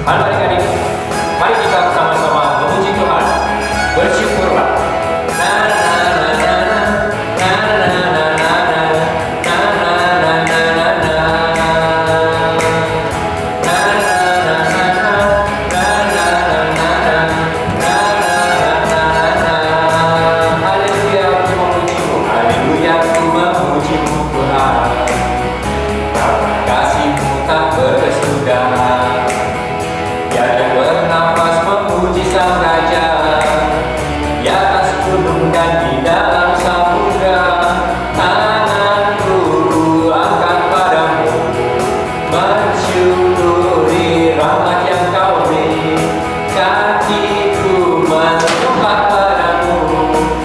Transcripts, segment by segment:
Halo adik-adik, mari kita sama-sama memuji Tuhan. Bersyukurlah. Haleluya, aku memujimu. Haleluya, aku memujimu Tuhan. Karena kasih-Mu tak berkesudahan. Tiada bernafas memuji Sang Raja di atas gunung dan di dalam samudra. Tanganku angkat padamu, mensyukuri rahmat yang Kau beri. Kakiku menyembah padamu,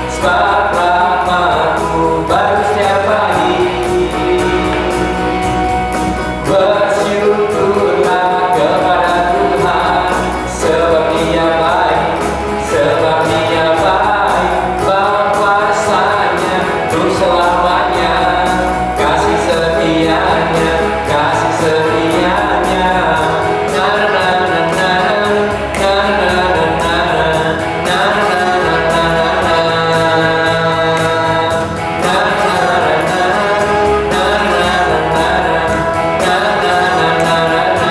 sebab rahmat-Mu baru setiap pagi. Bersyukurlah kepada Tuhan, sebab Dia baik, sebab Dia baik. Bahwasanya untuk selamanya, kasih setianya, kasih setianya. Na na na na na na na na na na na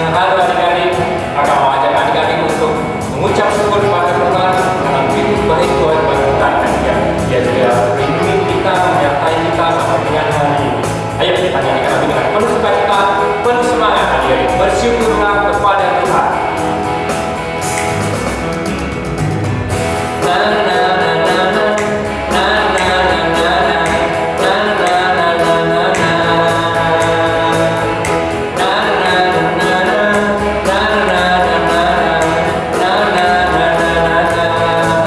Halo adik-adik, kakak mau ajak adik-adik untuk mengucap syukur kepada Tuhan dalam hidup baik Tuhan bagi kita dan Dia sudah melindungi kita, menyertai kita sampai dengan hari ini. Ayo kita nyanyikan lagi dengan penuh sukacita, penuh semangat adik-adik. Bersyukurlah kepada Tuhan. Na na na na na na na na na na na.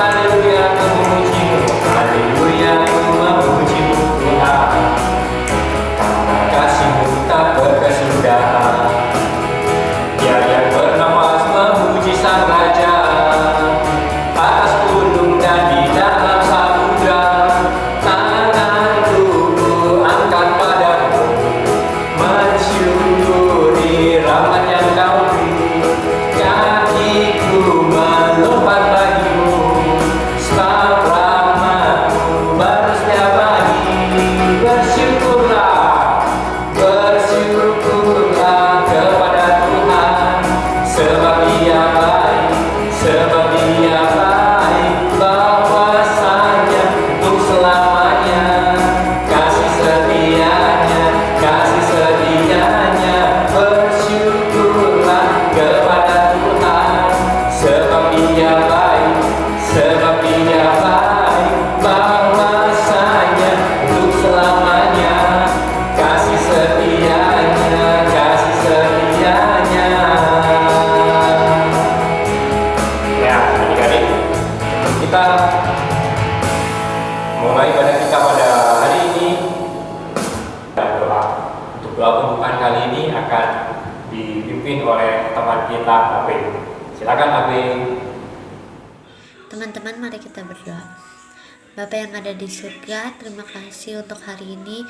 Haleluya, aku memujimu. Haleluya, aku memujimu Tuhan. Karena kasih-Mu tak berkesudahan. Tiada bernafas memuji Sang Raja atas gunung dan di dalam samudra. Tanganku angkat padamu, mensyukuri rahmat yang Kau beri. Kakiku melompat bagimu, sebab rahmat-Mu baru setiap pagi. Bersyukurlah, bersyukurlah kepada Tuhan, sebab Dia baik, sebab Dia baik. Bahwasanya untuk selamanya, kasih setianya, kasih setianya. Bersyukurlah kepada Tuhan, sebab Dia baik, sebab Dia baik. Bahwasanya untuk selamanya, kasih setianya, kasih setianya. Ya, adik-adik, kita mulai ibadah kita pada hari ini dan doa. Untuk doa pembukaan kali ini akan dipimpin oleh teman kita Abe. Silakan Abe. Teman-teman, mari kita berdoa. Bapa yang ada di surga, terima kasih untuk hari ini.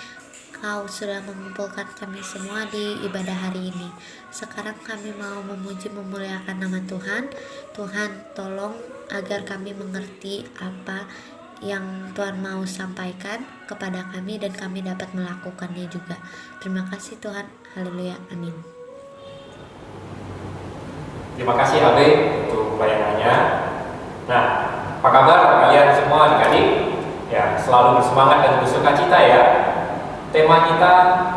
Kau sudah mengumpulkan kami semua di ibadah hari ini. Sekarang kami mau memuji memuliakan nama Tuhan. Tuhan, tolong agar kami mengerti apa yang Tuhan mau sampaikan kepada kami dan kami dapat melakukannya juga. Terima kasih Tuhan. Haleluya. Amin. Terima kasih Abe untuk pelayanannya. Nah, apa kabar kalian semua adik-adik? Ya, selalu bersemangat dan bersukacita ya. Tema kita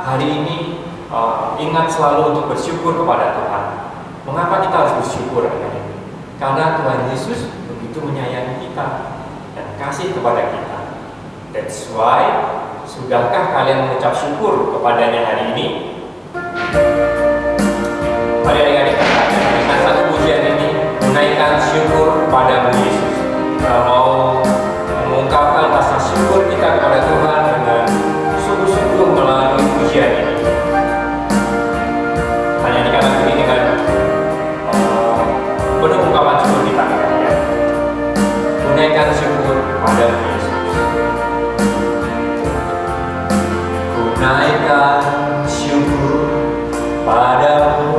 hari ini ingat selalu untuk bersyukur kepada Tuhan. Mengapa kita harus bersyukur adik-adik? Karena Tuhan Yesus begitu menyayangi kita dan kasih kepada kita. That's why, sudahkah kalian mengucap syukur kepadanya hari ini? Mari adik-adik kita dengan satu pujian ini menaikkan syukur pada Yesus. Kita mau mengungkapkan rasa syukur kita kepada Tuhan dengan sungguh-sungguh melalui pujian ini. Hanya dikatakan ini dengan penuh ungkapan syukur kita, ya. Menaikkan syukur pada Yesus. Ku naikkan syukur padamu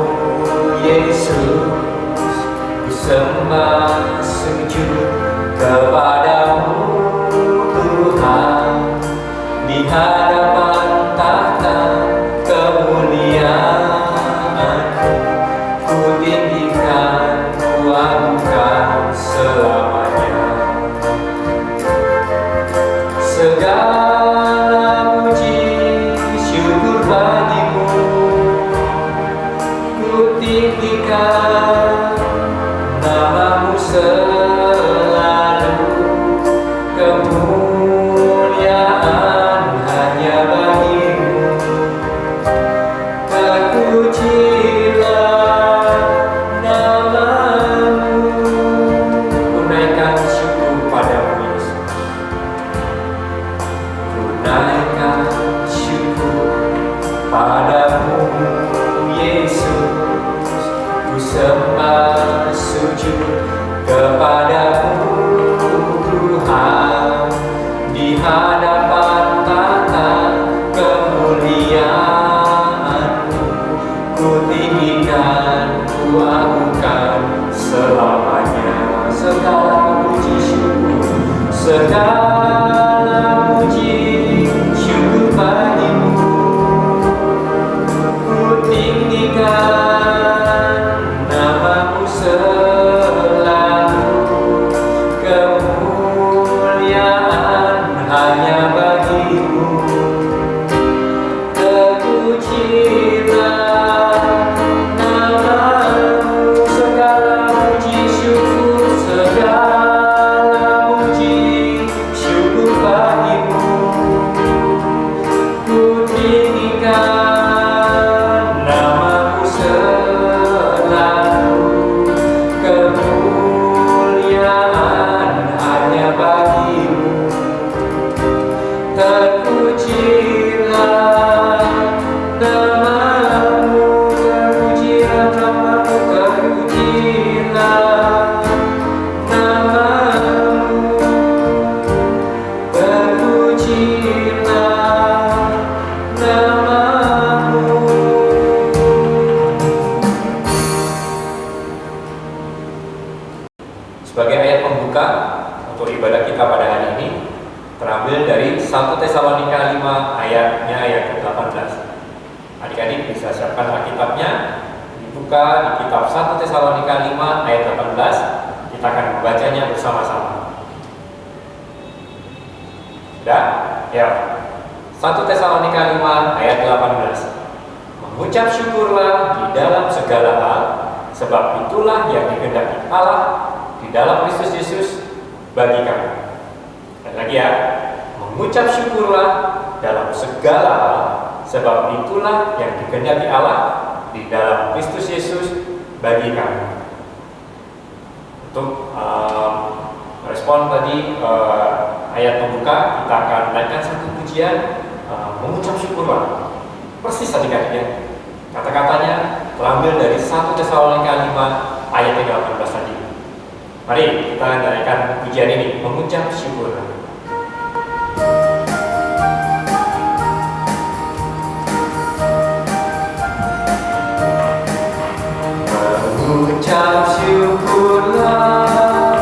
Yesus, ku sembah sujud kepadamu Tuhan, di hadapan tahta kemuliaan-Mu, ku tinggikan, ku agungkan selamanya. Segala puji syukur bagimu, ku tinggikan nama-Mu selalu, kemuliaan hanya bagi-Mu. Terpujilah nama-Mu. Ku naikkan syukur padamu Yesus. Ku naikkan syukur padamu Yesus, ku sembah sujud kepadamu Tuhan, di hadapan tahta kemuliaan-Mu, ku tinggikan, ku agungkan selamanya. Segala puji syukur, segala puji syukur bagi-Mu, ku tinggikan nama-Mu selalu, kemuliaan hanya bagi-Mu. Terpujilah nama-Mu. Segala puji syukur, segala puji syukur bagi-Mu, ku tinggikan nama-Mu selalu, kemuliaan hanya bagi-Mu. Terpujilah nama-Mu, terpujilah nama-Mu, terpujilah nama-Mu, terpujilah nama-Mu. Sebagai ayat pembuka untuk ibadah kita pada hari ini terambil dari 1 Tesalonika 5 ayatnya ayat ke-18. Adik-adik bisa siapkan Alkitabnya, dibuka di kitab 1 Tesalonika 5 ayat 18. Kita akan membacanya bersama-sama. Sudah? Ya. 1 Tesalonika 5 ayat 18. Mengucap syukurlah di dalam segala hal, sebab itulah yang dikehendaki Allah di dalam Kristus Yesus bagi kami. Dan lagi ya, mengucap syukurlah dalam segala hal, sebab itulah yang dikehendaki Allah di dalam Kristus Yesus bagi kami. Untuk respon tadi ayat pembuka, kita akan menaikkan satu pujian, mengucap syukurlah. Persis adik-adik ya, kata-katanya terambil dari 1 Tesalonika 5 ayat 18 tadi. Mari kita naikkan pujian ini, mengucap syukurlah. Mengucap syukurlah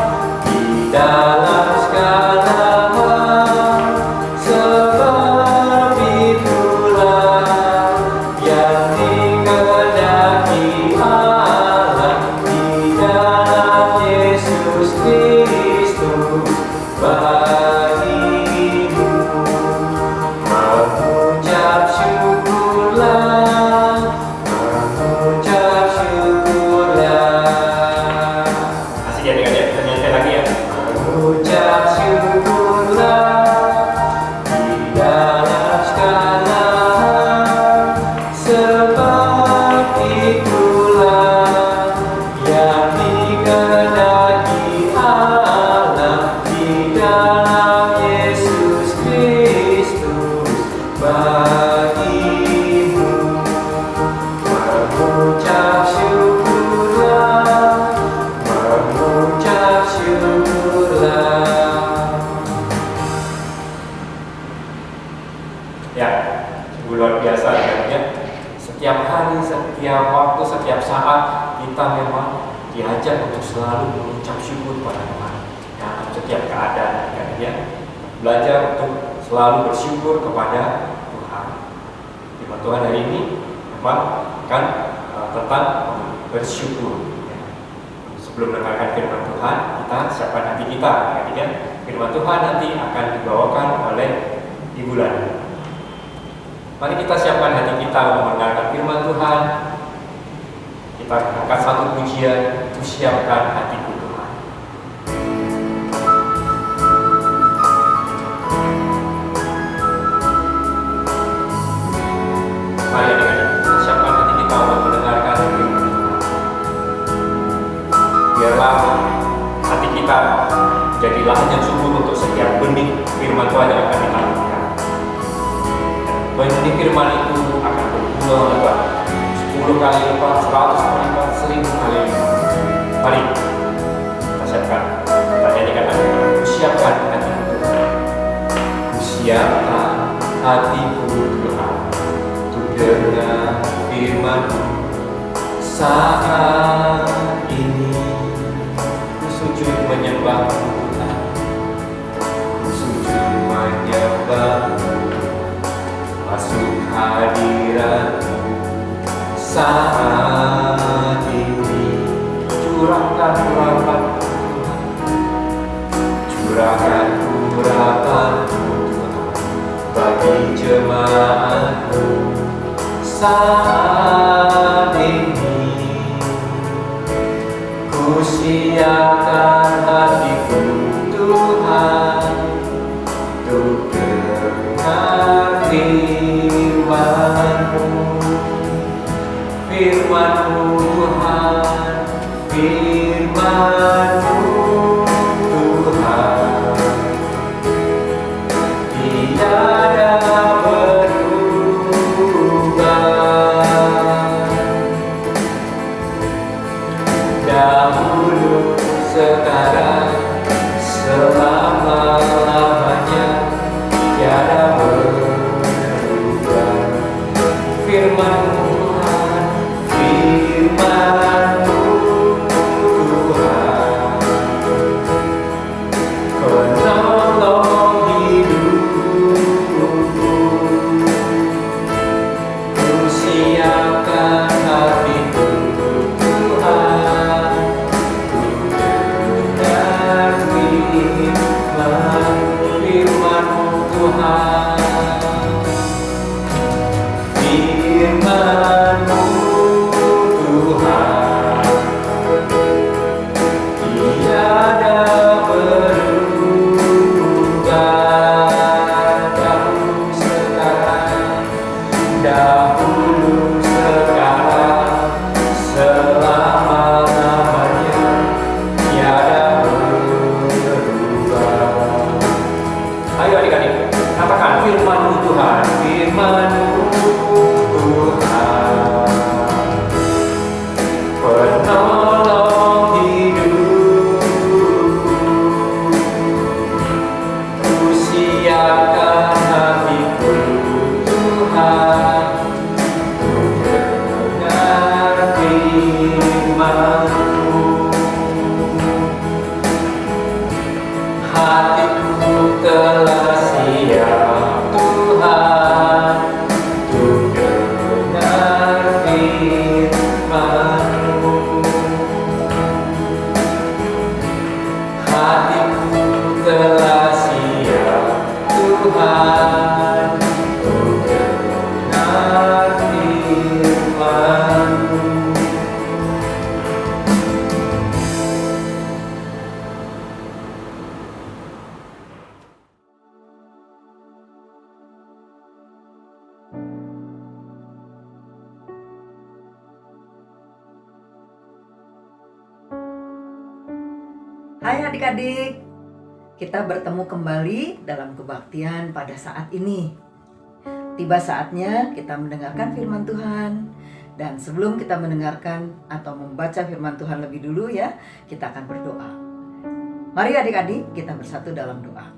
di dalam segala hal, sebab itulah yang dikehendaki Allah di dalam Yesus Kristus. itulah yang dikehendaki Allah di dalam Yesus Kristus bagimu. Mengucap syukurlah, mengucap syukurlah. Ya, sungguh luar biasa ya. Setiap hari, setiap waktu, setiap saat kita memang diajak untuk selalu mengucap syukur pada Tuhan dalam setiap keadaan ya. Belajar untuk selalu bersyukur kepada Tuhan. Firman Tuhan hari ini memang kan tentang bersyukur ya. Sebelum mendengarkan firman Tuhan, kita siapkan hati kita ya. Firman Tuhan nanti akan dibawakan oleh Ibu Lani. Mari kita siapkan hati kita untuk mendengarkan firman Tuhan. Kita angkat satu pujian untuk siapkan hatiku Tuhan. Mari kita siapkan hati kita untuk mendengarkan firman Tuhan. Biarlah hati kita jadi lahan yang subur untuk setiap benih firman Tuhan yang akan kita lakukan. Benih firman itu akan berbuah lebat 10 kali lipat, 100 kali lipat, 1000 kali lipat. Mari kita siapkan. Kita nyanyikan hati kita. Siapkan hatiku Tuhan. Siapkan hatiku Tuhan untuk dengar firman-Mu. Saat ini ku sujud menyembah Tuhan, ku sujud menyembah, masuk hadirat-Mu. Saat ini curahkan urapan Tuhan, curahkan urapan Tuhan bagi jemaat-Mu. Saat ini ku siapkan hatiku Tuhan untuk dengar firman-Mu. Firman-Mu Tuhan, firman-Mu Tuhan, tiada berubah. Dahulu, sekarang, selama-lamanya, tiada berubah. Firman-Mu firman-Mu Tuhan, penolong hidupku. Ku siapkan hatiku Tuhan, ku dengar firman-Mu Tuhan, firman-Mu Tuhan, tiada berubah. Dahulu sekarang, dahulu sekarang, selama-lamanya, tiada berubah. Ayo adik-adik, katakan firman-Mu Tuhan, firman-Mu Tuhan, Hai adik-adik, kita bertemu kembali dalam kebaktian pada saat ini. Tiba saatnya kita mendengarkan firman Tuhan. Dan sebelum kita mendengarkan atau membaca firman Tuhan lebih dulu ya, kita akan berdoa. Mari adik-adik kita bersatu dalam doa.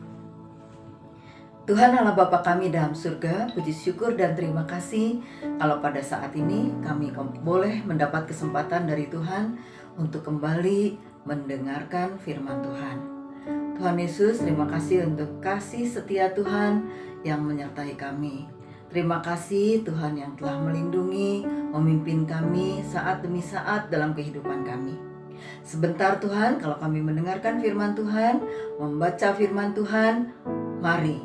Tuhan Allah Bapa kami dalam surga, puji syukur dan terima kasih kalau pada saat ini kami boleh mendapat kesempatan dari Tuhan untuk kembali mendengarkan firman Tuhan. Tuhan Yesus, terima kasih untuk kasih setia Tuhan yang menyertai kami. Terima kasih Tuhan yang telah melindungi, memimpin kami saat demi saat dalam kehidupan kami. Sebentar Tuhan, kalau kami mendengarkan firman Tuhan, membaca firman Tuhan, mari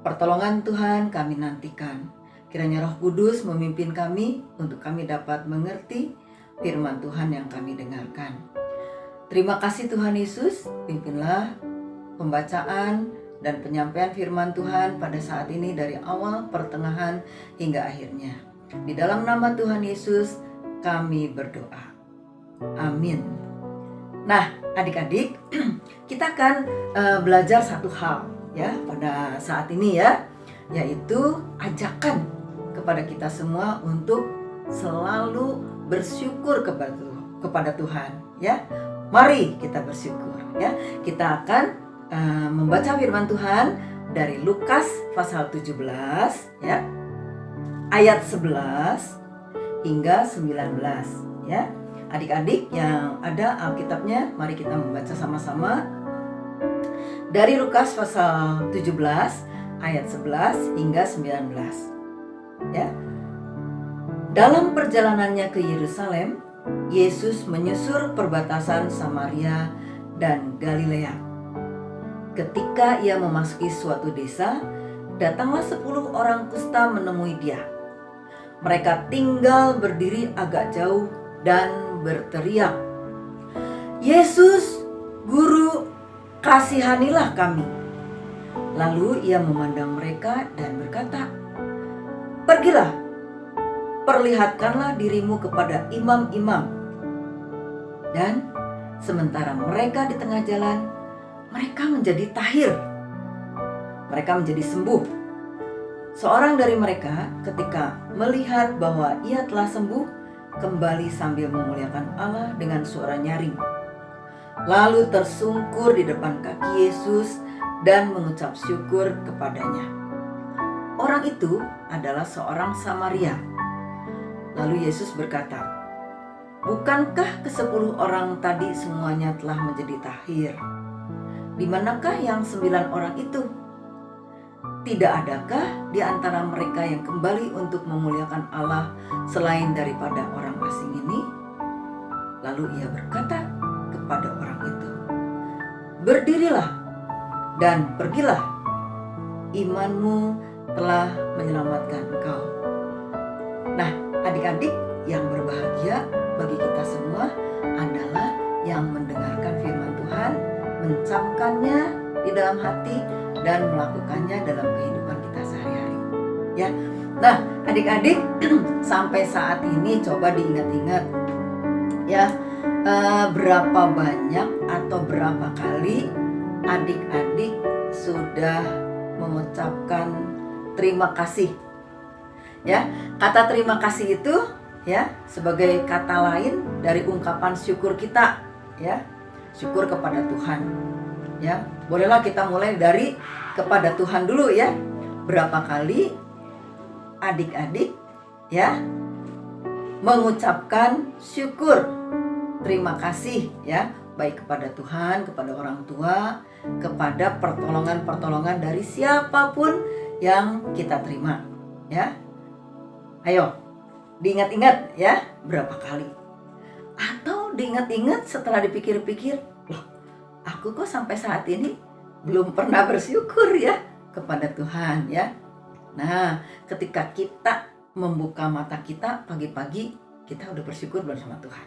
pertolongan Tuhan kami nantikan. Kiranya Roh Kudus memimpin kami untuk kami dapat mengerti firman Tuhan yang kami dengarkan. Terima kasih Tuhan Yesus, pimpinlah pembacaan dan penyampaian firman Tuhan pada saat ini dari awal, pertengahan, hingga akhirnya. Di dalam nama Tuhan Yesus kami berdoa. Amin. Nah adik-adik, kita akan belajar satu hal ya pada saat ini ya, yaitu ajakan kepada kita semua untuk selalu bersyukur kepada Tuhan ya. Mari kita bersyukur ya. Kita akan membaca firman Tuhan dari Lukas pasal 17 ya, ayat 11 hingga 19 ya. Adik-adik yang ada Alkitabnya, mari kita membaca sama-sama dari Lukas pasal 17 ayat 11 hingga 19 ya. Dalam perjalanannya ke Yerusalem, Yesus menyusur perbatasan Samaria dan Galilea. Ketika ia memasuki suatu desa, datanglah 10 orang kusta menemui dia. Mereka tinggal berdiri agak jauh dan berteriak, "Yesus, Guru, kasihanilah kami." Lalu ia memandang mereka dan berkata, "Pergilah, perlihatkanlah dirimu kepada imam-imam." Dan sementara mereka di tengah jalan, mereka menjadi tahir. Mereka menjadi sembuh. Seorang dari mereka ketika melihat bahwa ia telah sembuh, kembali sambil memuliakan Allah dengan suara nyaring. Lalu tersungkur di depan kaki Yesus dan mengucap syukur kepadanya. Orang itu adalah seorang Samaria. Lalu Yesus berkata, "Bukankah ke-10 orang tadi semuanya telah menjadi tahir? Di manakah yang 9 orang itu? Tidak adakah di antara mereka yang kembali untuk memuliakan Allah selain daripada orang asing ini?" Lalu ia berkata kepada orang itu, "Berdirilah dan pergilah, imanmu telah menyelamatkan engkau." Nah, adik-adik yang berbahagia bagi kita semua adalah yang mendengarkan firman Tuhan, mencamkannya di dalam hati dan melakukannya dalam kehidupan kita sehari-hari. Ya. Nah, adik-adik sampai saat ini coba diingat-ingat ya, berapa banyak atau berapa kali adik-adik sudah mengucapkan terima kasih. Ya, kata terima kasih itu ya sebagai kata lain dari ungkapan syukur kita ya. Syukur kepada Tuhan. Ya, bolehlah kita mulai dari kepada Tuhan dulu ya. Berapa kali adik-adik ya mengucapkan syukur, terima kasih ya, baik kepada Tuhan, kepada orang tua, kepada pertolongan-pertolongan dari siapapun yang kita terima ya. Ayo, diingat-ingat ya, berapa kali? Atau diingat-ingat setelah dipikir-pikir, loh, aku kok sampai saat ini belum pernah bersyukur ya kepada Tuhan ya. Nah, ketika kita membuka mata kita pagi-pagi, kita udah bersyukur bersama Tuhan.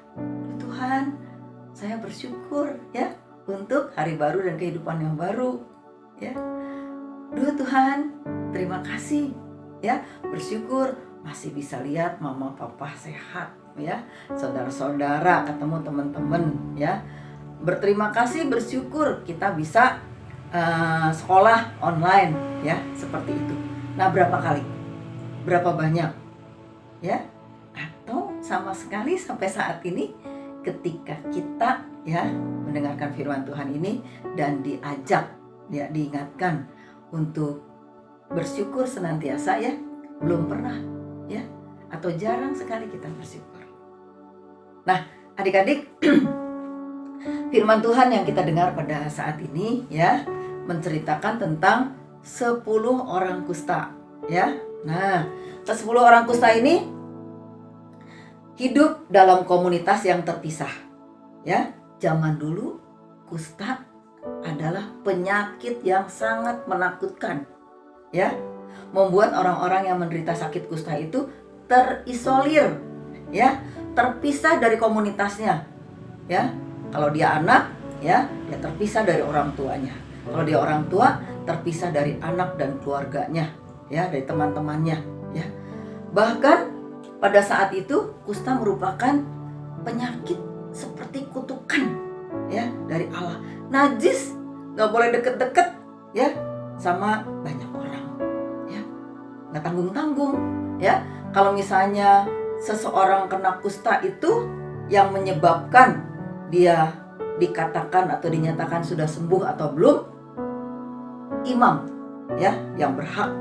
Tuhan, saya bersyukur ya untuk hari baru dan kehidupan yang baru ya. Duh Tuhan, terima kasih ya, bersyukur masih bisa lihat mama papa sehat ya, saudara-saudara ketemu teman-teman ya, berterima kasih, bersyukur kita bisa sekolah online ya, seperti itu. Nah, berapa kali? Berapa banyak? Ya? Atau sama sekali sampai saat ini ketika kita ya mendengarkan firman Tuhan ini dan diajak ya, diingatkan untuk bersyukur senantiasa ya, belum pernah ya, atau jarang sekali kita bersyukur. Nah, adik-adik, firman Tuhan yang kita dengar pada saat ini ya menceritakan tentang 10 orang kusta ya. Nah, 10 orang kusta ini hidup dalam komunitas yang terpisah ya. Zaman dulu kusta adalah penyakit yang sangat menakutkan ya, membuat orang-orang yang menderita sakit kusta itu terisolir ya, terpisah dari komunitasnya ya. Kalau dia anak ya, dia terpisah dari orang tuanya. Kalau dia orang tua, terpisah dari anak dan keluarganya ya, dari teman-temannya ya. Bahkan pada saat itu kusta merupakan penyakit seperti kutukan ya dari Allah. Najis, gak boleh deket-deket ya sama banyak orang ya, gak tanggung-tanggung ya. Kalau misalnya seseorang kena kusta itu yang menyebabkan dia dikatakan atau dinyatakan sudah sembuh atau belum, imam ya yang berhak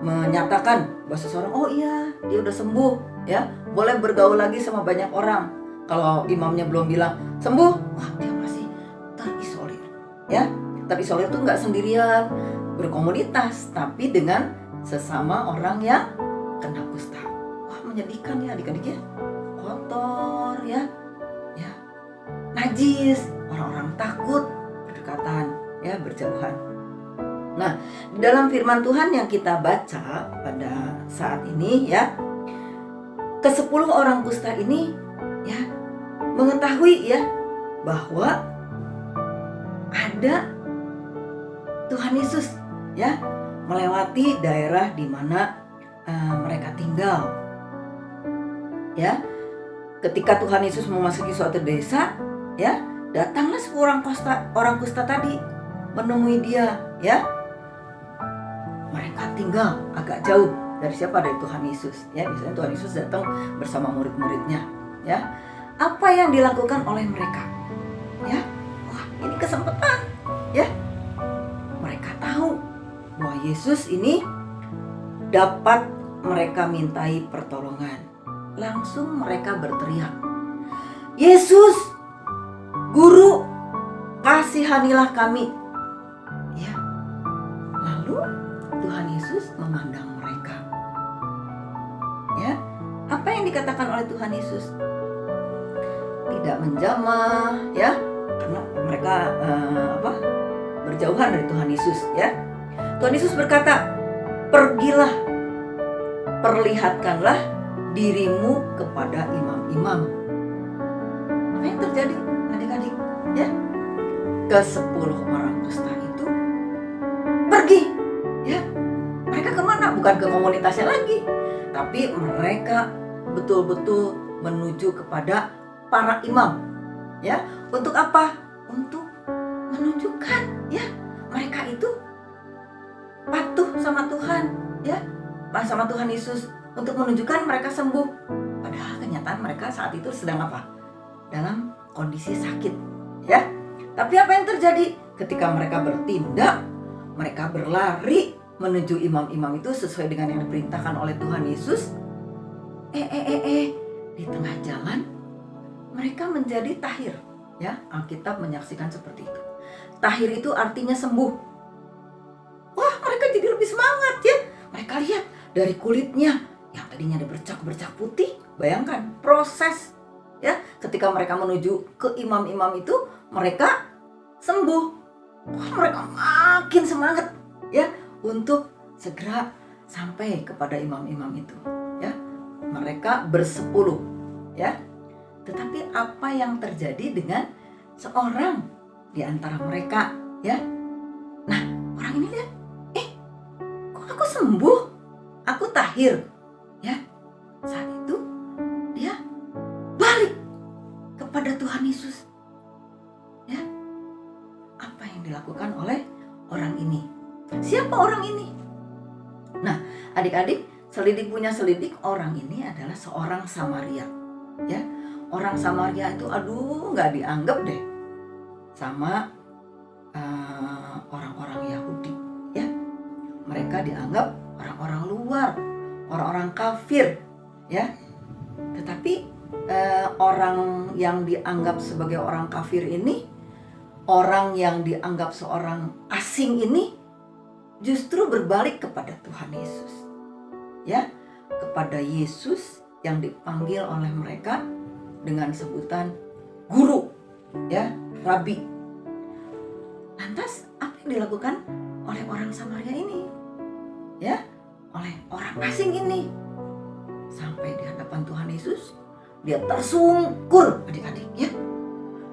menyatakan bahwa seseorang oh iya dia udah sembuh ya, boleh bergaul lagi sama banyak orang. Kalau imamnya belum bilang sembuh, wah dia masih terisolir ya. Terisolir itu nggak sendirian berkomunitas, tapi dengan sesama orang yang kena kusta. Wah menyedihkan ya adik-adik ya, kotor ya, ya najis, orang-orang takut berdekatan ya, berjauhan. Nah, di dalam firman Tuhan yang kita baca pada saat ini ya, ke-10 orang kusta ini ya mengetahui ya bahwa ada Tuhan Yesus ya melewati daerah di mana mereka tinggal. Ya. Ketika Tuhan Yesus memasuki suatu desa ya, datanglah 10 orang kusta tadi menemui dia ya. Mereka tinggal agak jauh dari siapa? Dari Tuhan Yesus ya. Biasanya Tuhan Yesus datang bersama murid-muridnya ya. Apa yang dilakukan oleh mereka ya? Wah, ini kesempatan ya. Mereka tahu bahwa Yesus ini dapat mereka mintai pertolongan. Langsung mereka berteriak, Yesus, Guru, kasihanilah kami ya. Lalu Tuhan Yesus memandang mereka ya. Apa yang dikatakan oleh Tuhan Yesus? Tidak menjamah ya, karena mereka berjauhan dari Tuhan Yesus ya. Tuhan Yesus berkata, pergilah, perlihatkanlah dirimu kepada imam-imam. Apa yang terjadi adik-adik ya? Ke-10 orang kusta itu pergi ya. Mereka kemana? Bukan ke komunitasnya lagi, tapi mereka betul-betul menuju kepada para imam ya. Untuk apa? Untuk menunjukkan ya mereka itu patuh sama Tuhan ya, sama Tuhan Yesus, untuk menunjukkan mereka sembuh. Padahal kenyataan mereka saat itu sedang apa? Dalam kondisi sakit ya. Tapi apa yang terjadi ketika mereka bertindak? Mereka berlari menuju imam-imam itu sesuai dengan yang diperintahkan oleh Tuhan Yesus. Di tengah jalan mereka menjadi tahir ya. Alkitab menyaksikan seperti itu. Tahir itu artinya sembuh. Wah, mereka jadi lebih semangat ya. Mereka lihat dari kulitnya yang tadinya ada bercak-bercak putih. Bayangkan proses ya, ketika mereka menuju ke imam-imam itu mereka sembuh. Wah, mereka makin semangat ya untuk segera sampai kepada imam-imam itu ya. Mereka bersepuluh ya. Tetapi apa yang terjadi dengan seorang di antara mereka ya? Nah, orang ini lihat, kok aku sembuh? Aku tahir ya. Saat itu dia balik kepada Tuhan Yesus ya. dilakukan oleh orang ini. Siapa orang ini? Nah, adik-adik, selidik punya selidik, orang ini adalah seorang Samaria. Ya, orang Samaria itu nggak dianggap deh sama orang-orang Yahudi. Ya, mereka dianggap orang-orang luar, orang-orang kafir. Ya, tetapi orang yang dianggap sebagai orang kafir ini, orang yang dianggap seorang asing ini, justru berbalik kepada Tuhan Yesus. Ya, kepada Yesus yang dipanggil oleh mereka dengan sebutan guru, ya, rabi. Lantas apa yang dilakukan oleh orang Samaria ini? Ya, oleh orang asing ini. Sampai di hadapan Tuhan Yesus, dia tersungkur, adik-adik, ya.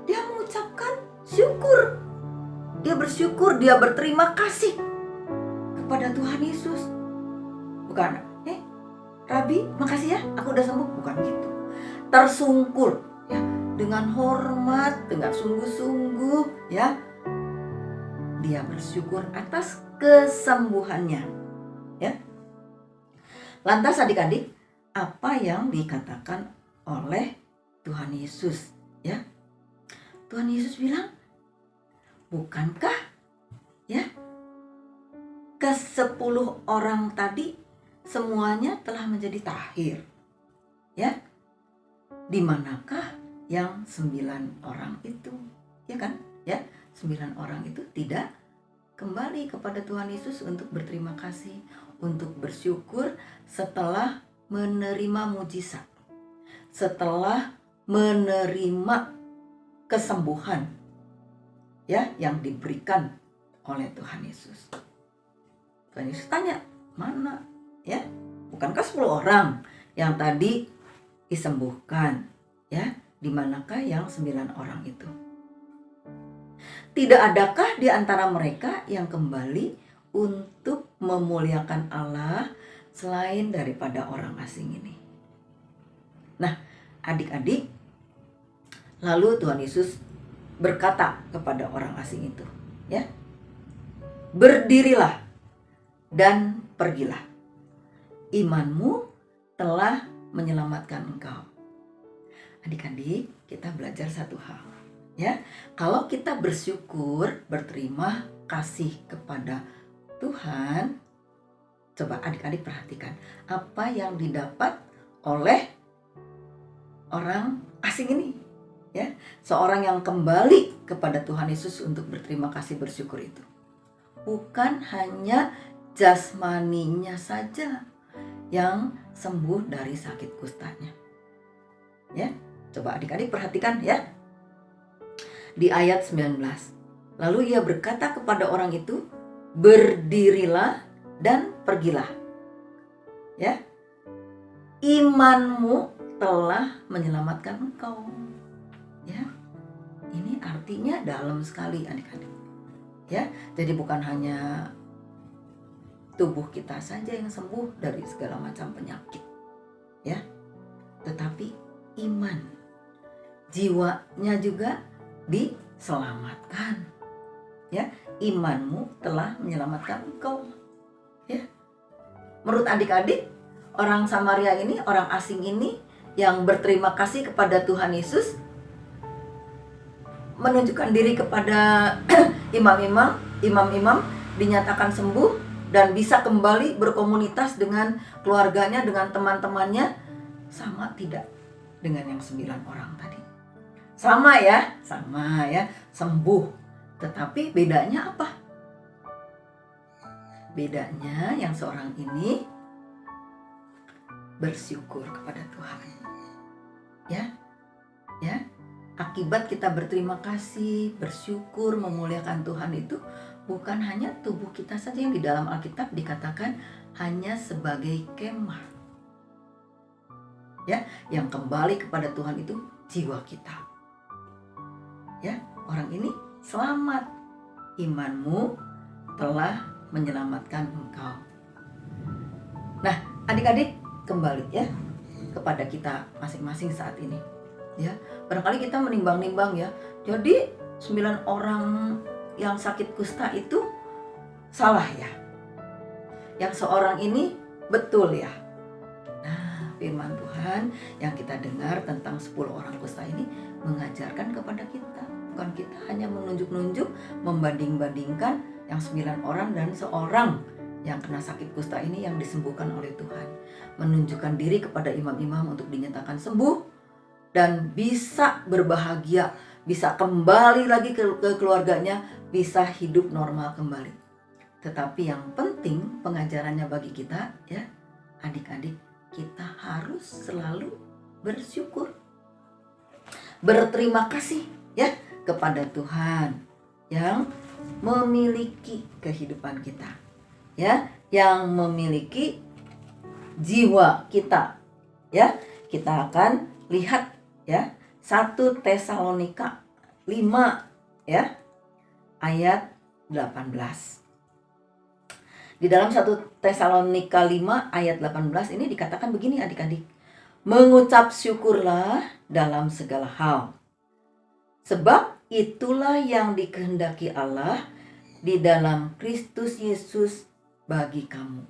Dia mengucapkan syukur. Dia bersyukur, dia berterima kasih kepada Tuhan Yesus. Bukan, Rabi, makasih ya, aku udah sembuh. Bukan gitu. Tersungkur, ya, dengan hormat, dengan sungguh-sungguh, ya. Dia bersyukur atas kesembuhannya, ya. Lantas adik-adik, apa yang dikatakan oleh Tuhan Yesus, ya? Tuhan Yesus bilang, bukankah, ya, ke-10 orang tadi semuanya telah menjadi tahir, ya? Di manakah yang 9 orang itu, ya kan? Ya, 9 orang itu tidak kembali kepada Tuhan Yesus untuk berterima kasih, untuk bersyukur setelah menerima mujizat, setelah menerima kesembuhan, ya, yang diberikan oleh Tuhan Yesus. Tuhan Yesus tanya, mana, ya? Bukankah 10 orang yang tadi disembuhkan, ya? Di manakah yang 9 orang itu? Tidak adakah di antara mereka yang kembali untuk memuliakan Allah selain daripada orang asing ini? Nah, adik-adik, lalu Tuhan Yesus berkata kepada orang asing itu, ya, berdirilah dan pergilah, imanmu telah menyelamatkan engkau. Adik-adik, kita belajar satu hal, ya. Kalau kita bersyukur, berterima kasih kepada Tuhan, coba adik-adik perhatikan apa yang didapat oleh orang asing ini, ya. Seorang yang kembali kepada Tuhan Yesus untuk berterima kasih, bersyukur itu bukan hanya jasmaninya saja yang sembuh dari sakit kustanya, ya. Coba adik-adik perhatikan, ya. Di ayat 19, lalu ia berkata kepada orang itu, berdirilah dan pergilah, ya, imanmu telah menyelamatkan engkau, ya. Ini artinya dalam sekali, adik-adik, ya. Jadi bukan hanya tubuh kita saja yang sembuh dari segala macam penyakit, ya, tetapi iman, jiwanya juga diselamatkan, ya. Imanmu telah menyelamatkan engkau, ya. Menurut adik-adik, orang Samaria ini, orang asing ini yang berterima kasih kepada Tuhan Yesus, menunjukkan diri kepada imam-imam, dinyatakan sembuh dan bisa kembali berkomunitas dengan keluarganya, dengan teman-temannya. Sama tidak dengan yang 9 orang tadi? Sama ya, sembuh. Tetapi bedanya apa? Bedanya yang seorang ini bersyukur kepada Tuhan, ya. Akibat kita berterima kasih, bersyukur, memuliakan Tuhan itu bukan hanya tubuh kita saja yang di dalam Alkitab dikatakan hanya sebagai kemah, ya, yang kembali kepada Tuhan itu jiwa kita, ya. Orang ini selamat, imanmu telah menyelamatkan engkau. Nah, adik-adik, kembali, ya, kepada kita masing-masing saat ini, ya. Barangkali kita menimbang-nimbang, ya. Jadi 9 orang yang sakit kusta itu salah ya? Yang seorang ini betul ya? Nah, firman Tuhan yang kita dengar tentang 10 orang kusta ini mengajarkan kepada kita. Bukan kita hanya menunjuk-nunjuk, membanding-bandingkan yang 9 orang dan seorang yang kena sakit kusta ini yang disembuhkan oleh Tuhan. Menunjukkan diri kepada imam-imam untuk dinyatakan sembuh dan bisa berbahagia, bisa kembali lagi ke keluarganya, bisa hidup normal kembali. Tetapi yang penting pengajarannya bagi kita ya, adik-adik, kita harus selalu bersyukur. Berterima kasih ya kepada Tuhan yang memiliki kehidupan kita. Ya, yang memiliki jiwa kita. Ya, kita akan lihat ya 1 Tesalonika 5 ya ayat 18. Di dalam 1 Tesalonika 5 ayat 18 ini dikatakan begini adik-adik. Mengucap syukurlah dalam segala hal. Sebab itulah yang dikehendaki Allah di dalam Kristus Yesus bagi kamu.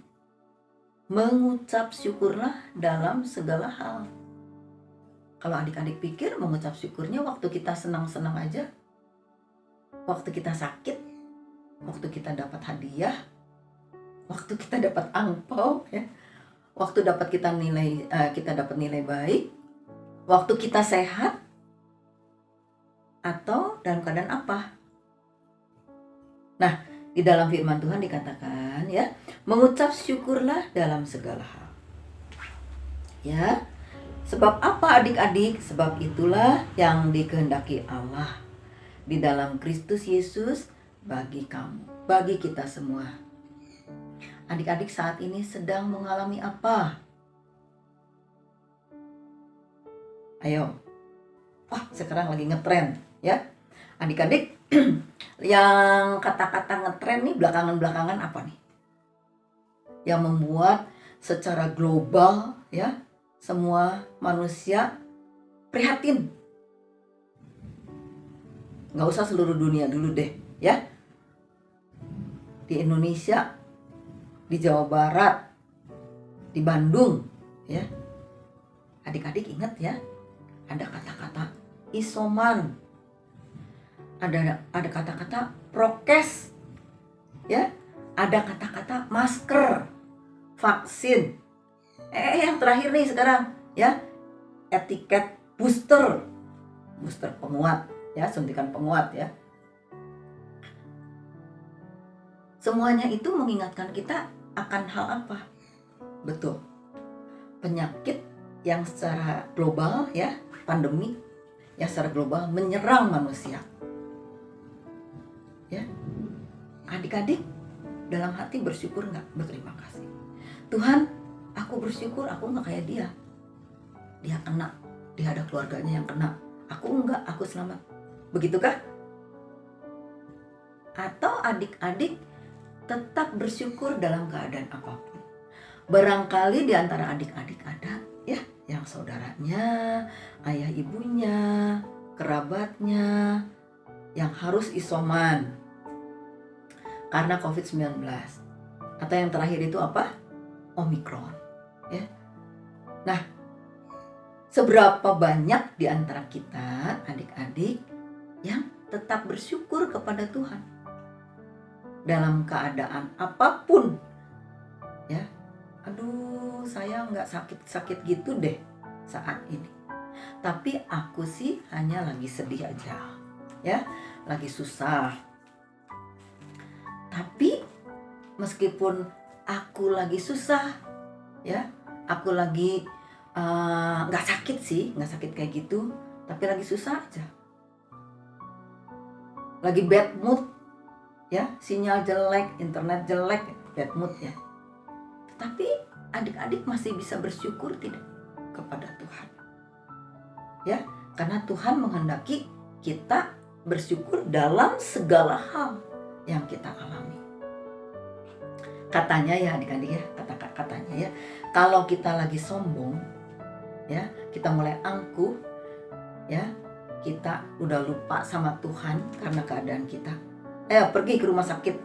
Mengucap syukurlah dalam segala hal. Kalau adik-adik pikir mengucap syukurnya waktu kita senang-senang aja, waktu kita sakit, waktu kita dapat hadiah, waktu kita dapat angpau, ya, waktu kita dapat nilai baik, waktu kita sehat, atau dalam keadaan apa? Nah, di dalam firman Tuhan dikatakan ya, mengucap syukurlah dalam segala hal. Ya, sebab apa adik-adik? Sebab itulah yang dikehendaki Allah di dalam Kristus Yesus bagi kamu, bagi kita semua. Adik-adik saat ini sedang mengalami apa? Ayo. Wah, sekarang lagi ngetren ya. Adik-adik yang kata-kata ngetren nih belakangan-belakangan apa nih? Yang membuat secara global ya semua manusia prihatin. Nggak usah seluruh dunia dulu deh ya. Di Indonesia, di Jawa Barat, di Bandung ya. Adik-adik ingat ya, ada kata-kata isoman, ada kata-kata prokes ya, ada kata-kata masker, vaksin, yang terakhir nih sekarang ya, etiket booster penguat ya, suntikan penguat ya. Semuanya itu mengingatkan kita akan hal apa? Betul, penyakit yang secara global ya, pandemi yang secara global menyerang manusia. Ya, adik-adik dalam hati bersyukur nggak? Berterima kasih. Tuhan, aku bersyukur aku nggak kayak dia. Dia kena, dia ada keluarganya yang kena. Aku enggak, aku selamat. Begitukah? Atau adik-adik tetap bersyukur dalam keadaan apapun. Barangkali di antara adik-adik ada ya yang saudaranya, ayah ibunya, kerabatnya yang harus isoman karena COVID-19. Atau yang terakhir itu apa? Omikron. Ya. Nah, seberapa banyak di antara kita, adik-adik, yang tetap bersyukur kepada Tuhan dalam keadaan apapun? Ya, aduh, saya nggak sakit-sakit gitu deh saat ini. Tapi aku sih hanya lagi sedih aja, ya, lagi susah. Tapi meskipun aku lagi susah, ya, aku lagi nggak sakit sih, nggak sakit kayak gitu, tapi lagi susah aja, lagi bad mood, ya, sinyal jelek, internet jelek, bad mood ya. Tapi adik-adik masih bisa bersyukur tidak kepada Tuhan, ya, karena Tuhan menghendaki kita bersyukur dalam segala hal yang kita alami. Katanya ya adik-adik ya, katanya ya, kalau kita lagi sombong, ya, kita mulai angkuh, ya, kita udah lupa sama Tuhan karena keadaan kita. pergi ke rumah sakit.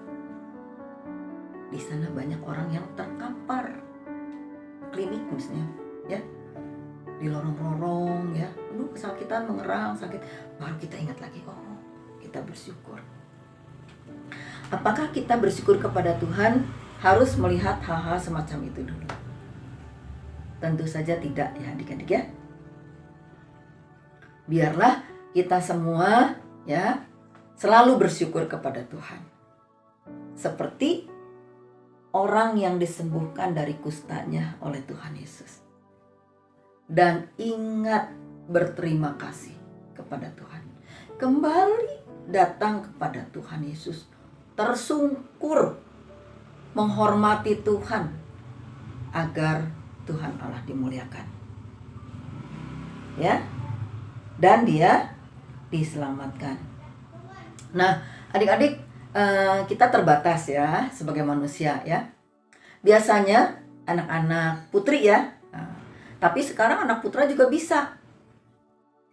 Di sana banyak orang yang terkapar. Klinik misalnya, ya. Di lorong-lorong, ya. Kesakitan, mengerang, sakit. Baru kita ingat lagi, oh, kita bersyukur. Apakah kita bersyukur kepada Tuhan harus melihat hal-hal semacam itu dulu? Tentu saja tidak, ya adik-adik ya. Biarlah kita semua, ya, selalu bersyukur kepada Tuhan. Seperti orang yang disembuhkan dari kustanya oleh Tuhan Yesus. Dan ingat berterima kasih kepada Tuhan. Kembali datang kepada Tuhan Yesus. Tersungkur menghormati Tuhan agar Tuhan Allah dimuliakan. Ya. Dan dia diselamatkan. Nah, adik-adik, kita terbatas ya sebagai manusia ya. Biasanya anak-anak putri ya. Tapi sekarang anak putra juga bisa.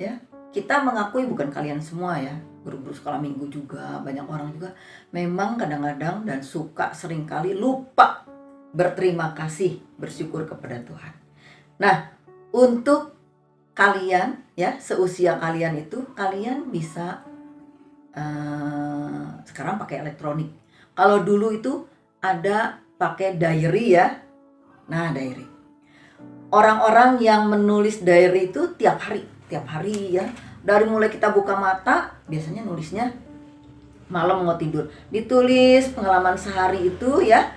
Ya, kita mengakui bukan kalian semua ya. Guru-guru sekolah minggu juga, banyak orang juga memang kadang-kadang dan suka seringkali lupa berterima kasih, bersyukur kepada Tuhan. Nah, untuk kalian ya, seusia kalian itu, kalian bisa sekarang pakai elektronik. Kalau dulu itu ada pakai diary ya. Nah, diary. Orang-orang yang menulis diary itu tiap hari ya. Dari mulai kita buka mata, biasanya nulisnya malam mau tidur. Ditulis pengalaman sehari itu ya,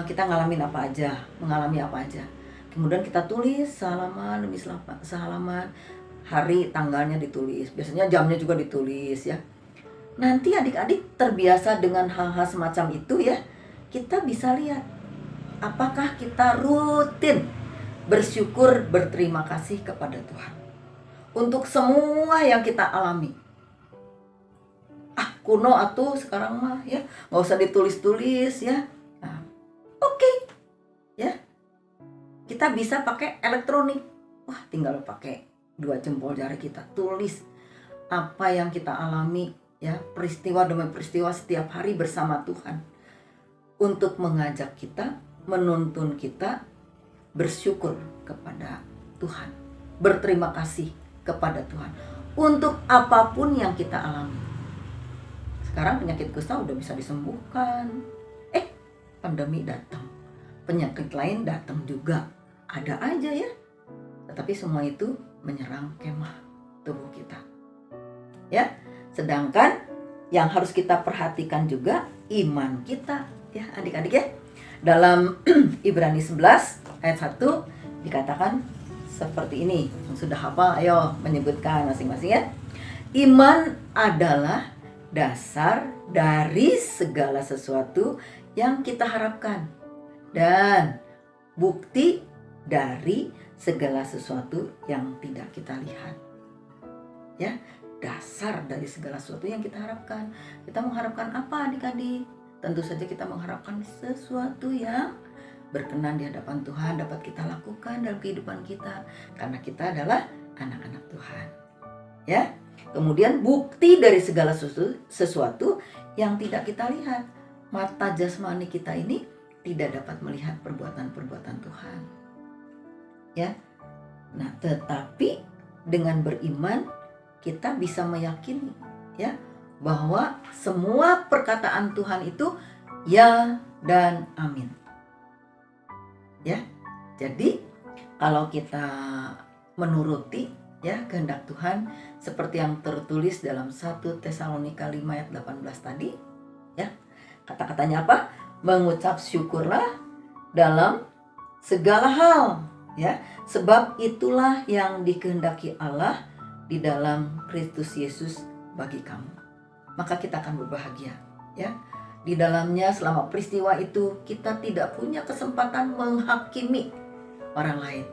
kita mengalami apa aja. Kemudian kita tulis sehalaman demi sehalaman, hari tanggalnya ditulis. Biasanya jamnya juga ditulis ya. Nanti adik-adik terbiasa dengan hal-hal semacam itu ya, kita bisa lihat apakah kita rutin bersyukur, berterima kasih kepada Tuhan untuk semua yang kita alami. Kuno atuh sekarang mah ya, nggak usah ditulis-tulis ya. Nah, oke. Ya, kita bisa pakai elektronik. Wah, tinggal pakai 2 jempol jari kita tulis apa yang kita alami ya, peristiwa demi peristiwa setiap hari bersama Tuhan, untuk mengajak kita, menuntun kita bersyukur kepada Tuhan, berterima kasih kepada Tuhan untuk apapun yang kita alami. Sekarang penyakit kusta udah bisa disembuhkan. Pandemi datang, penyakit lain datang juga, ada aja ya. Tetapi semua itu menyerang kemah tubuh kita. Ya, sedangkan yang harus kita perhatikan juga iman kita ya adik-adik ya. Dalam Ibrani 11 ayat 1 dikatakan seperti ini. Yang sudah hafal ayo menyebutkan masing-masing ya. Iman adalah dasar dari segala sesuatu yang kita harapkan dan bukti dari segala sesuatu yang tidak kita lihat. Ya, dasar dari segala sesuatu yang kita harapkan. Kita mengharapkan apa adik-adik? Tentu saja kita mengharapkan sesuatu yang berkenan di hadapan Tuhan dapat kita lakukan dalam kehidupan kita, karena kita adalah anak-anak Tuhan. Ya. Kemudian bukti dari segala sesuatu yang tidak kita lihat. Mata jasmani kita ini tidak dapat melihat perbuatan-perbuatan Tuhan. Ya. Nah, tetapi dengan beriman kita bisa meyakini ya bahwa semua perkataan Tuhan itu ya dan amin. Ya. Jadi kalau kita menuruti ya kehendak Tuhan seperti yang tertulis dalam 1 Tesalonika 5 ayat 18 tadi ya. Kata-katanya apa? Mengucap syukurlah dalam segala hal ya, sebab itulah yang dikehendaki Allah di dalam Kristus Yesus bagi kamu. Maka kita akan berbahagia ya. Di dalamnya selama peristiwa itu kita tidak punya kesempatan menghakimi orang lain,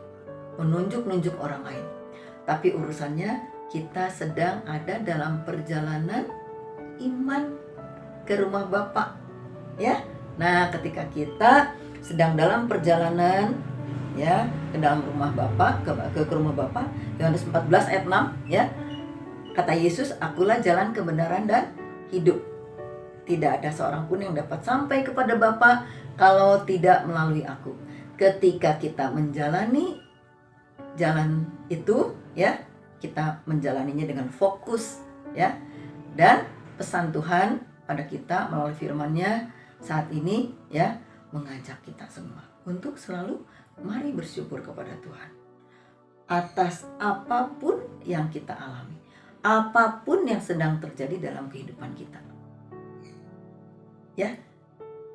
menunjuk-nunjuk orang lain. Tapi urusannya kita sedang ada dalam perjalanan iman ke rumah Bapa. Ya. Nah, ketika kita sedang dalam perjalanan ya ke dalam rumah Bapa, ke rumah Bapa, Yohanes 14 ayat 6 ya. Kata Yesus, akulah jalan kebenaran dan hidup. tidak ada seorang pun yang dapat sampai kepada Bapa kalau tidak melalui aku. Ketika kita menjalani jalan itu, ya, kita menjalaninya dengan fokus, ya. Dan pesan Tuhan pada kita melalui firman-Nya saat ini, ya, mengajak kita semua untuk selalu mari bersyukur kepada Tuhan atas apapun yang kita alami, apapun yang sedang terjadi dalam kehidupan kita. Ya,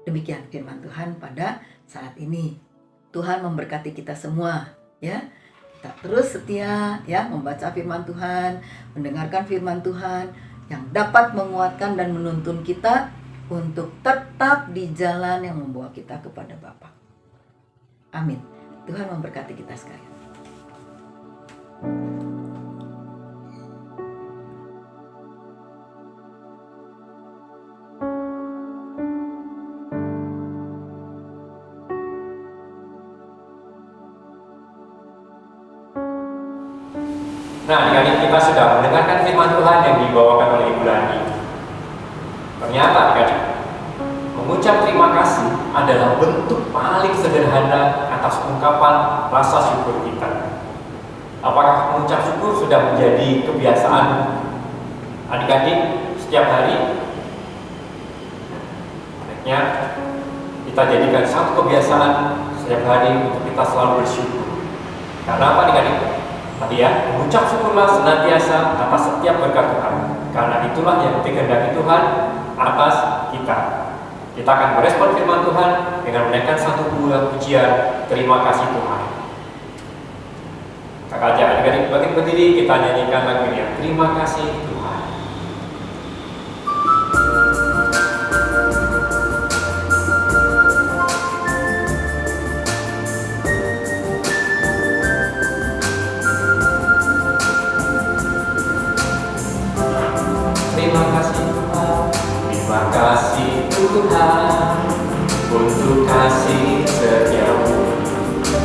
demikian firman Tuhan pada saat ini. Tuhan memberkati kita semua, ya. Kita terus setia, ya, membaca firman Tuhan, mendengarkan firman Tuhan yang dapat menguatkan dan menuntun kita untuk tetap di jalan yang membawa kita kepada Bapa. Amin. Tuhan memberkati kita sekalian. Nah, adik-adik, kita sudah mendengarkan firman Tuhan yang dibawakan oleh Ibu Lani. Ternyata adik-adik, mengucap terima kasih adalah bentuk paling sederhana atas ungkapan rasa syukur kita. Apakah mengucap syukur sudah menjadi kebiasaan adik-adik setiap hari? Sebaiknya kita jadikan satu kebiasaan setiap hari untuk kita selalu bersyukur. Karena apa adik-adik? Tadi ya, mengucap syukurlah senantiasa atas setiap berkat Tuhan. Karena itulah yang dikehendaki Tuhan atas kita. Kita akan merespon firman Tuhan dengan menaikkan satu buah pujian terima kasih Tuhan. Kakak ajak adik-adik bangkit berdiri, kita nyanyikan lagu ini, terima kasih Tuhan. Terima kasih Tuhan, terima kasih Tuhan untuk kasih setiamu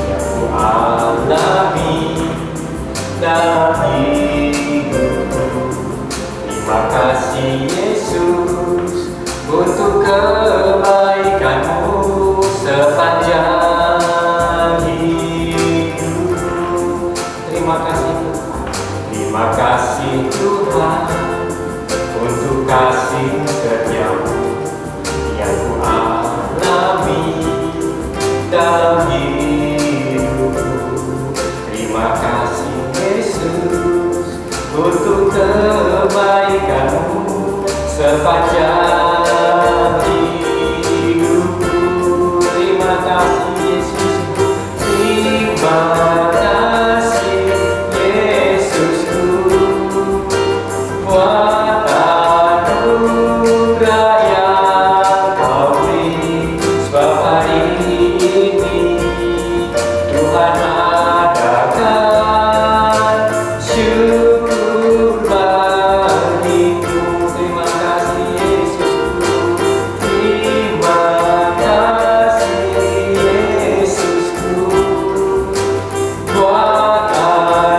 yang ku alami dalam hidupku. Terima kasih Yesus untuk kebaikanmu sepanjang hidupku. Terima kasih Tuhan, terima kasih Tuhan untuk kasih setiamu yang ku alami dalam hidupku. Terima kasih Yesus untuk kebaikanmu sepanjang hidupku. Terima kasih Yesus, terima kasih Yesusku buat anugerah yang Kau beri. Sebab hari ini Tuhan adakan syukur bagiku. Terima kasih Yesusku, terima kasih Yesusku buat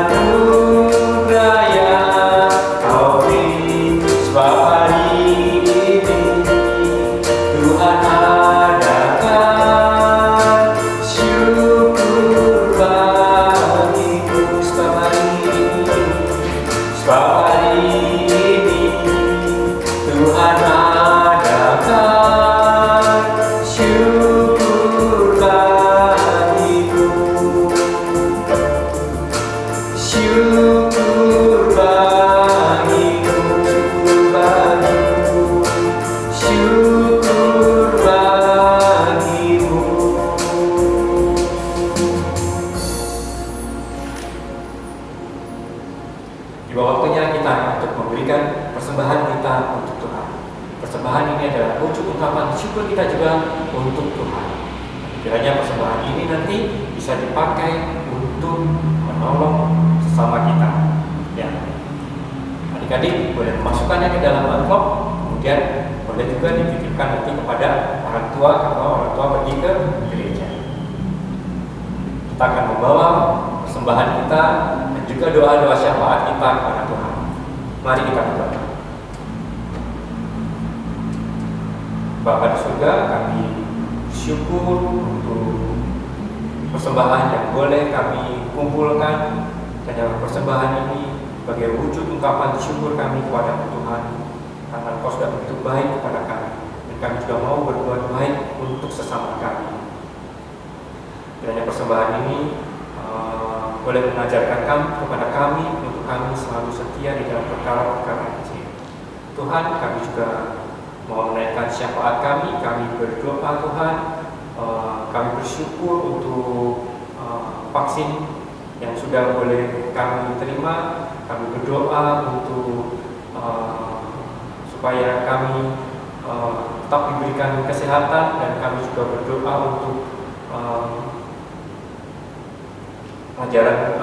anugerah yang Kau beri. Sebab hari ini Tuhan adakan syukur bagiku. Sebab hari ini Tuhan adakan syukur bagiku. Syukur bagiku, syukur bagimu. Tiba waktunya kita untuk memberikan persembahan kita untuk Tuhan. Persembahan ini adalah wujud ungkapan syukur kita juga untuk Tuhan. Kiranya persembahan ini nanti bisa dipakai untuk menolong sesama kita. Ya, adik-adik boleh memasukkannya ke dalam amplop, kemudian boleh juga dititipkan nanti kepada orang tua kalau orang tua pergi ke gereja. Kita akan membawa persembahan kita dan juga doa-doa syafaat kita kepada Tuhan. Mari kita berdoa. juga kami bersyukur untuk persembahan yang boleh kami kumpulkan, dan dalam persembahan ini sebagai wujud ungkapan syukur kami kepada Tuhan karena Engkau sudah begitu baik kepada kami, dan kami juga mau berbuat baik untuk sesama kami. Kiranya persembahan ini boleh mengajarkan kepada kami untuk kami selalu setia di dalam perkara-perkara kecil. Tuhan, kami juga mau menaikkan syafaat kami berdoa Tuhan, kami bersyukur untuk vaksin yang sudah boleh kami terima. Kami berdoa untuk supaya kami tetap diberikan kesehatan, dan kami juga berdoa untuk pelajaran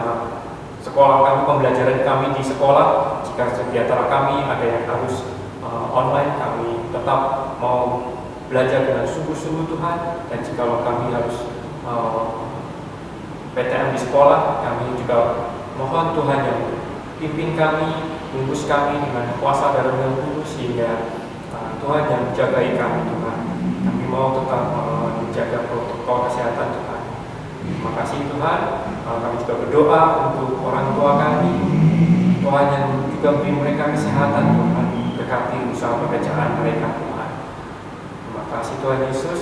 sekolah kami, pembelajaran kami di sekolah. Jika di antara kami ada yang harus online, kami tetap mau belajar dengan sungguh-sungguh Tuhan. Dan jika kami harus PTM di sekolah, kami juga mohon Tuhan yang pimpin kami, bungkus kami dengan kuasa dalam Roh Kudus, sehingga Tuhan yang menjagai kami Tuhan. Kami mau tetap menjaga protokol kesehatan Tuhan. Terima kasih Tuhan. Kami juga berdoa untuk orang tua kami, Tuhan yang juga beri mereka kesehatan Tuhan, berkati usaha pekerjaan mereka Tuhan. Terima kasih Tuhan Yesus.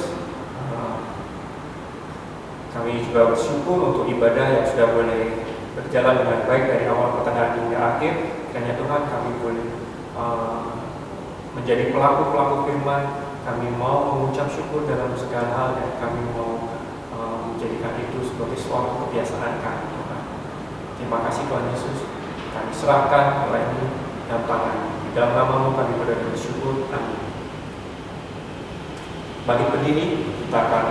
Kami juga bersyukur untuk ibadah yang sudah boleh berjalan dengan baik dari awal, pertengahan hingga akhir. Kiranya Tuhan kami boleh menjadi pelaku-pelaku firman. Kami mau mengucap syukur dalam segala hal, dan kami mau menjadikan itu sebagai suatu kebiasaan kami Tuhan. Terima kasih Tuhan Yesus. Kami serahkan oleh ini dalam tangan. Di dalam nama-Mu kami bersyukur. Amin. Bagi berdiri, kita akan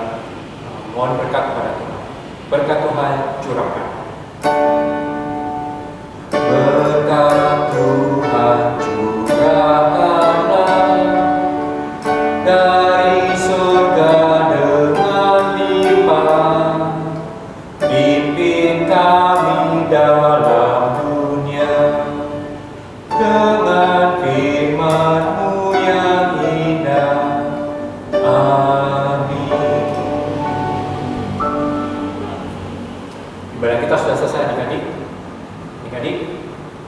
mohon berkat kepada Tuhan. Berkat Tuhan curahkan. Berkat Tuhan curahkanlah dari surga dengan limpah. Pimpin kami dalam dunia dengan firman-Mu yang indah. Amin. Ibadah kita sudah selesai adik-adik. Adik-adik,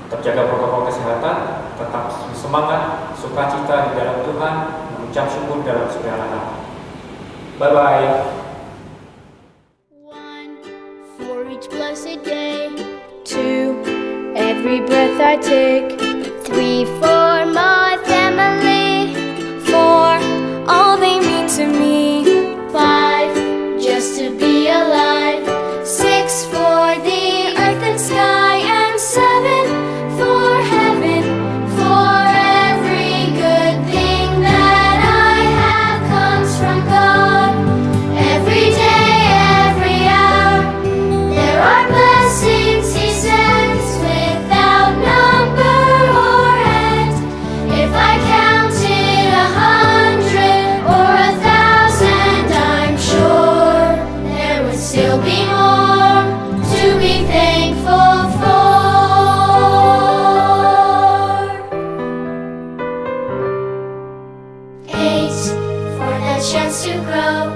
tetap jaga protokol kesehatan, tetap semangat, sukacita di dalam Tuhan, mengucap syukur dalam segala hal. Bye-bye. 1 for each blessed day, 2 every breath I take, 3 for my family, 4 all they mean to me, 5 just to be alive, 6 for the earth and sky, and 7 for heaven, for every good thing that I have comes from God. Every day, every hour, there are blessings He sends without number or end. If I counted 100 or 1,000, I'm sure there would still be more to be thankful for. 8 for the chance to grow,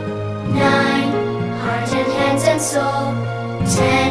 9 heart and hands and soul, 10